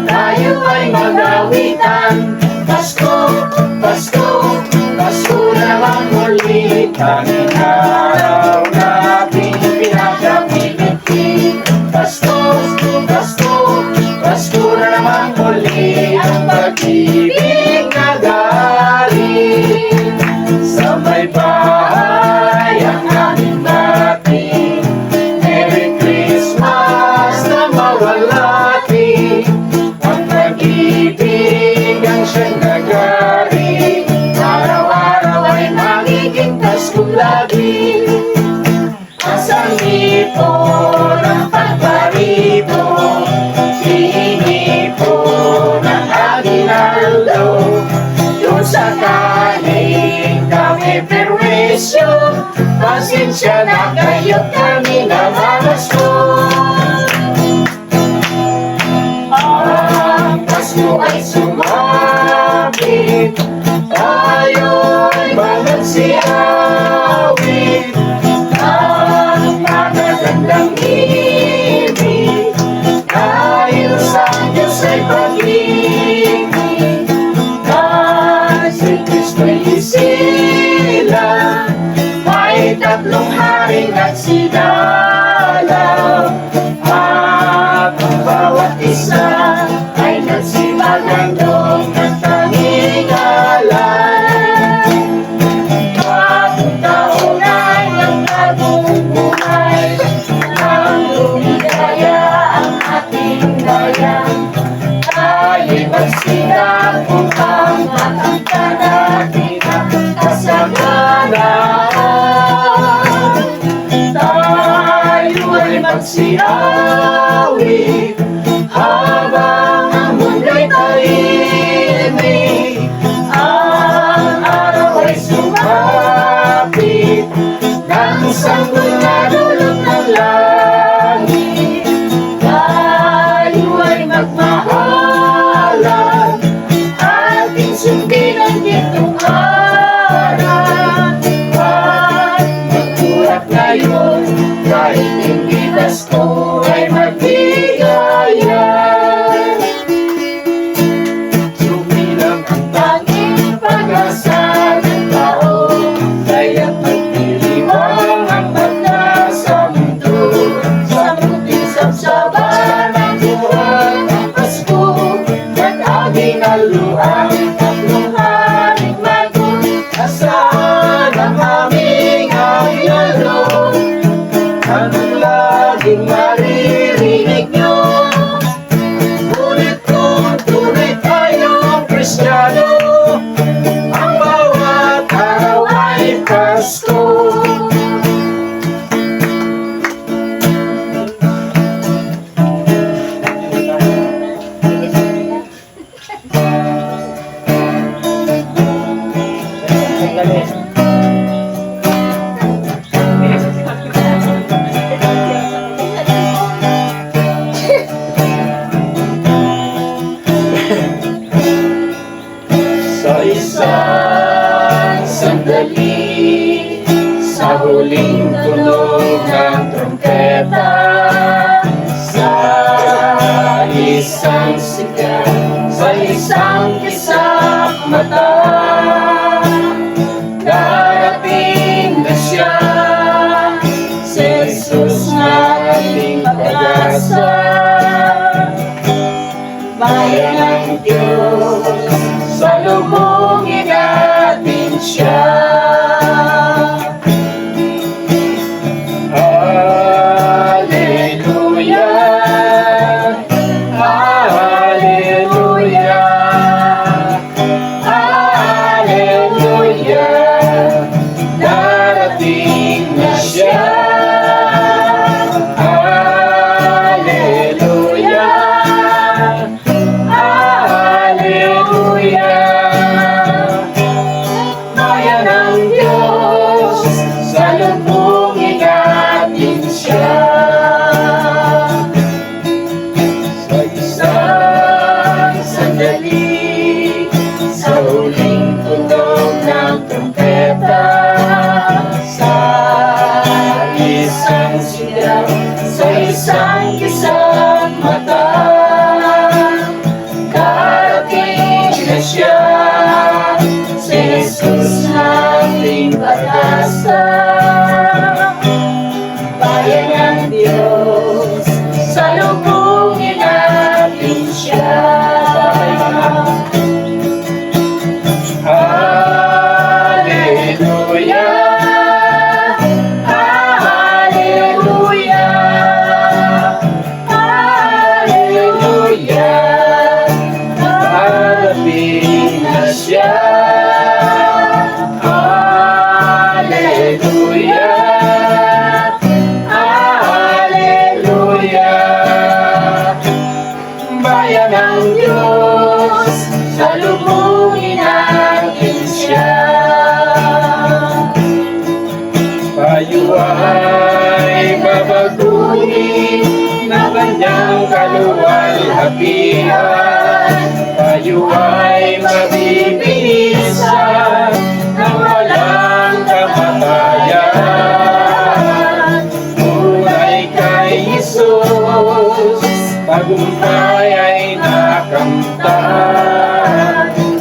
tayo ay mag-awitan. Pasko, Pasko, Pasko naman muli. Tanging araw natin pinagkapiliti. Pasko, Pasko, Pasko na naman muli. Ang pag-ibig na galing sa may bahay ang aming bati. Merry Christmas na mawalati. Ang pag-ibig ang siyang nagari. Araw-araw ay magiging Pasko lagi. Ang sangipo ng pagbarito, hihingi po ng aginaldo. Doon sa kanin kami perwisyo, pasensya na kayo kami namamasko. Ang Pasko ay sumapit, tayo'y magsiawit. Ang magagandang ibig, dahil sa Diyos ay pag-ibig. Si Kristo'y isilang, may tatlong hari nagsilalang. At ang bawat isa ay nagsimagandong ng tanging alay. Bagong taon ay ang bagong buhay, nang lumigaya ang ating bayan. Tayo'y magsinag upang makanta natin ang kasagaran. Tayo ay magsiawit habang ang mundo'y tahimik. Ang araw ay sumapit ng sanggol na dulot ng langit. Tayo ay magmahalan, ating sundin ang itong araw. At magtulak ngayon, kahit hindi Pasko ay magbigayan. Sumilang ang tanging pag-asa ng tao, kaya't magdiriwang ang banda sa mundo. Sa munting sabsaban ng buwan ng Pasko, at aging aluang tatlong haring magun. Nasaan ang aming aginaldo? Anong laging maririnig nyo? Ngunit kung tunay tayong Kristiyano, ang bawat araw ay Pasko. Sa isang sandali, sa huling tunog ng trumpeta, sa isang sikat, sa isang isak mata, darating na siya, si Jesus na ating pag-asa. Bayan ng Diyos, salubungin natin siya. Hallelujah, Hallelujah, Hallelujah, darating na siya. Hallelujah, salubungin natin siya. Tayo ay babaguhin ng kanyang kaluwalhatian. Tayo ay mabibinisan ng walang kamatayan. Tunay kay Jesus, tagumpay ay nakamtan.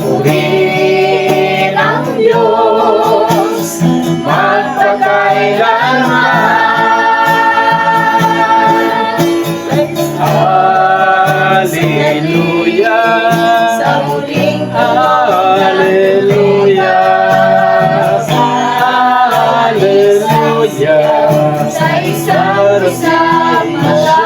Purihin ang Diyos magpakailanman. Hallelujah, sa muling hallelujah, hallelujah, sa isang mata.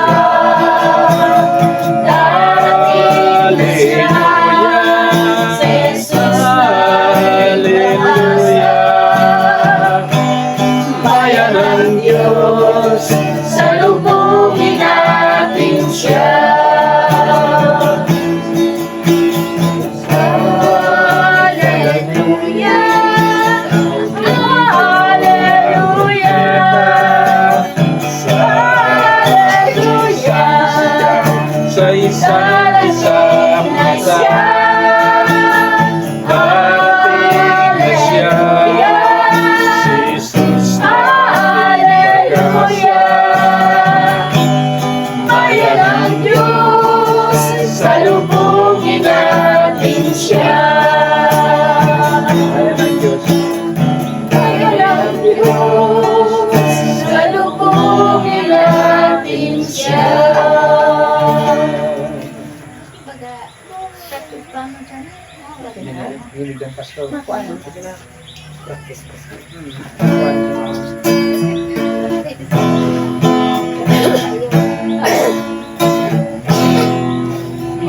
Salubungin natin siya. Hallelujah, hallelujah, hallelujah, sa isang na siya. Salubungin natin siya. Bayan ng Diyos, bayan ng Diyos, salubungin natin siya. Hilig ng pastor. Practice ko.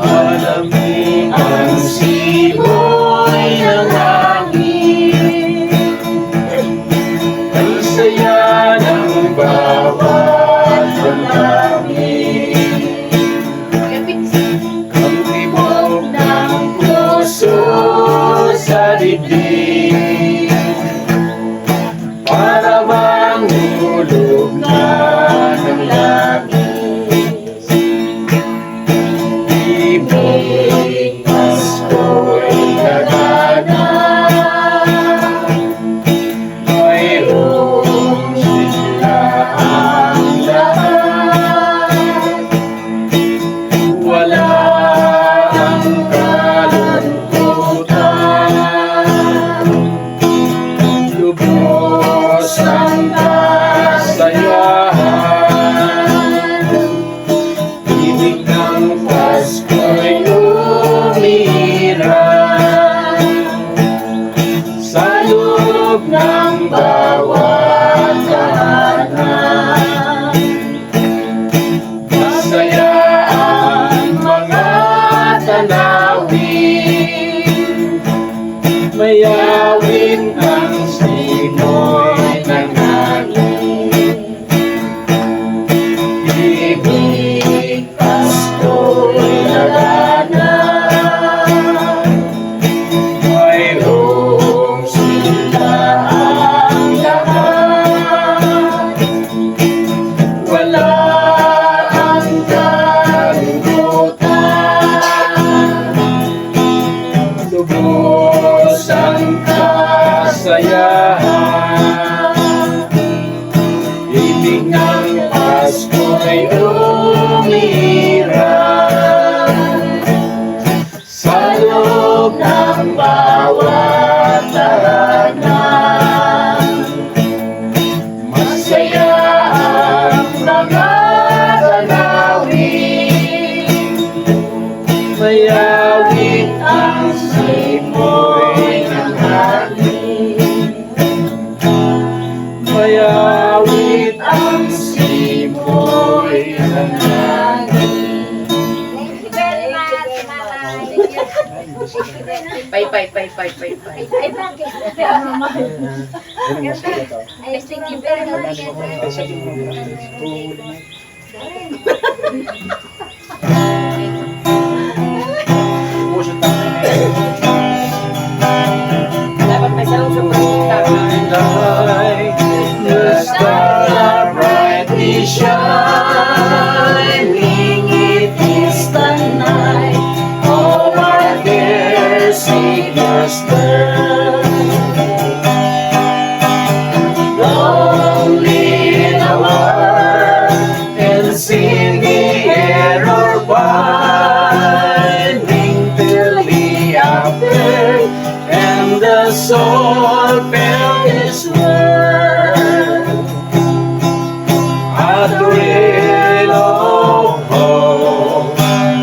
Malamig ang simoy ng hangin, ang saya ng bawat damdamin, ang tibok ng puso sa dibdib, para bang hulog na ng langit. Ibig Pasko'y naganap, mayroong silaang lahat. Wala ang kalungkutan, lubos ang kasayahan. Ibig ng Pasko'y umiiral sa loob ng bawat tahanan. Masaya ang mga tanawin, mayawin ang simoy ng hangin. Ibig Pasko'y naganap, mayroong silaang lahat. Wala ang kalungkutan, lubos ang kasayahan. Ibig ng Pasko'y umiiral sa loob ng bawat tahanan. Masaya ang mga tanawin, mayawit ang simoy ng hangin. Mayawit ang simoy ng hangin. Pay. Ay, bakit? Ay, thank you very much. Puso tayo.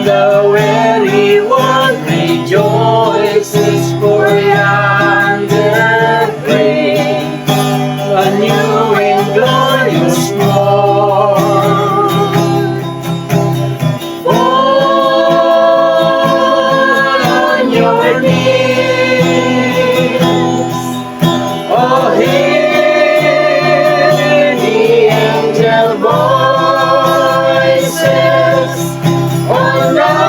the weary one rejoices, for yonder brings a new and glorious morn. Fall on your knees, oh, hear the angel voices on night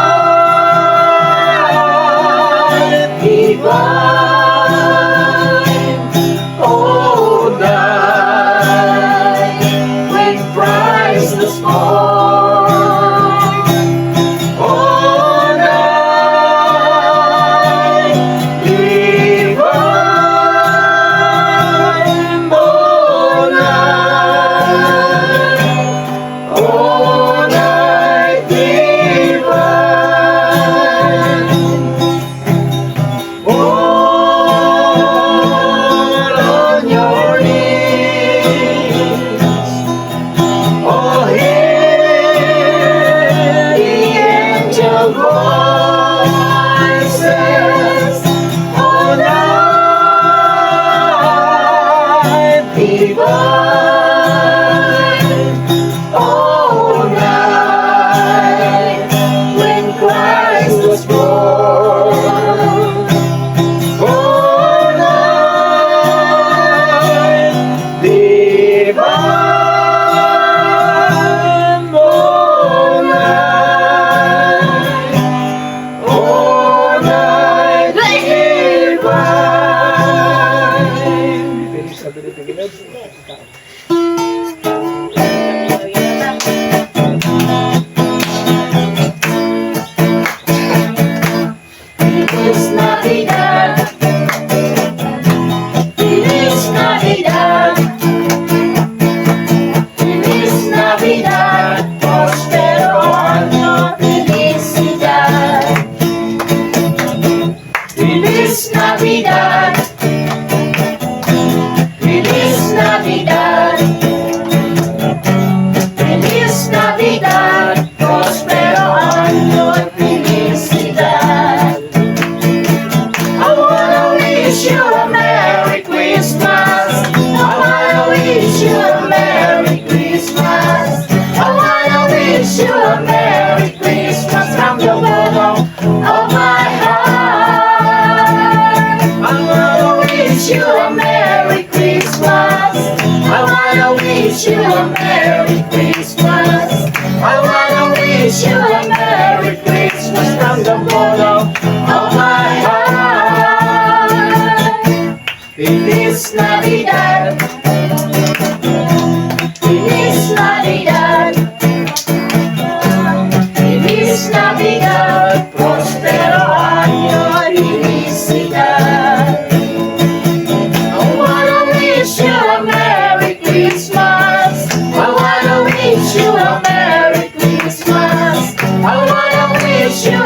divine. Oh, night when Christ was born. Oh, night divine. Oh, night. Oh, night divine. Fall on your knees, oh, hear the angel voices on night divine. Oh, night when Christ was born. Oh, night divine. Oh, night. Oh, night divine. Feliz Navidad, Feliz Navidad, Feliz Navidad, prospero año, felicidad. Feliz Navidad, Feliz Navidad, Feliz Navidad, prospero año, felicidad. I wanna wish you a Merry Christmas. I wanna wish you a Merry Christmas. I wanna wish you a Merry Christmas from the bottom of my heart. I wanna wish you a Merry Christmas. I wanna wish you a Merry Christmas. I wanna wish you a Merry Christmas from the bottom of my heart. Feliz Navidad, Feliz Navidad, Feliz Navidad, prospero año, felicidad. I wanna wish you a Merry Christmas. I wanna wish you a Merry Christmas. I wanna wish you